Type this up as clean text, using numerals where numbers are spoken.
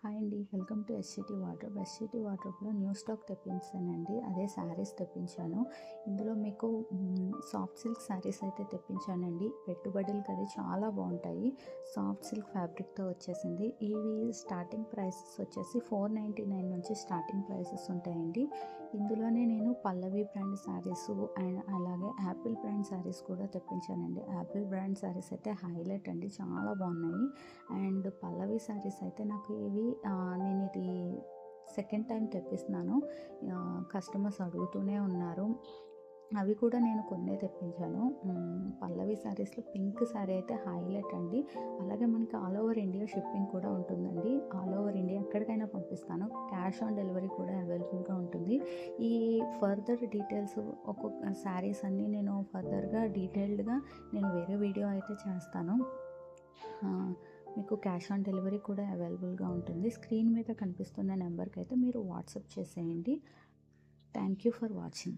Hi అండి, welcome to SCT wardrobe. SCT వార్డ్రోబ్లో new stock తెప్పించానండి. అదే శారీస్ తెప్పించాను. ఇందులో మీకు సాఫ్ట్ సిల్క్ శారీస్ అయితే తెప్పించానండి. పెట్టుబడులకు అది చాలా బాగుంటాయి. సాఫ్ట్ సిల్క్ ఫ్యాబ్రిక్తో వచ్చేసింది. ఇవి స్టార్టింగ్ ప్రైసెస్ వచ్చేసి 499 నుంచి స్టార్టింగ్ ప్రైసెస్ ఉంటాయండి. ఇందులోనే నేను పల్లవి బ్రాండ్ శారీస్ అండ్ అలాగే యాపిల్ బ్రాండ్ శారీస్ కూడా తెప్పించానండి. యాపిల్ బ్రాండ్ శారీస్ అయితే హైలైట్ అండి, చాలా బాగున్నాయి. అండ్ పల్లవి శారీస్ అయితే నాకు నేను ఇది సెకండ్ టైం తెప్పిస్తున్నాను. కస్టమర్స్ అడుగుతూనే ఉన్నారు. అవి కూడా నేను కొన్నే తెప్పించాను. పల్లవి శారీస్లో పింక్ శారీ అయితే హైలైట్ అండి. అలాగే మనకి ఆల్ ఓవర్ ఇండియా షిప్పింగ్ కూడా ఉంటుందండి. ఆల్ ఓవర్ ఇండియా ఎక్కడికైనా పంపిస్తాను. క్యాష్ ఆన్ డెలివరీ కూడా అవైలబుల్గా ఉంటుంది. ఈ ఫర్దర్ డీటెయిల్స్ ఒక్కొక్క శారీస్ అన్నీ నేను ఫర్దర్గా డీటెయిల్డ్గా నేను వేరే వీడియో అయితే చేస్తాను. మీకు క్యాష్ ఆన్ డెలివరీ కూడా అవైలబుల్గా ఉంటుంది. స్క్రీన్ మీద కనిపిస్తున్న నెంబర్కి అయితే మీరు వాట్సాప్ చేసేయండి. Thank you for watching.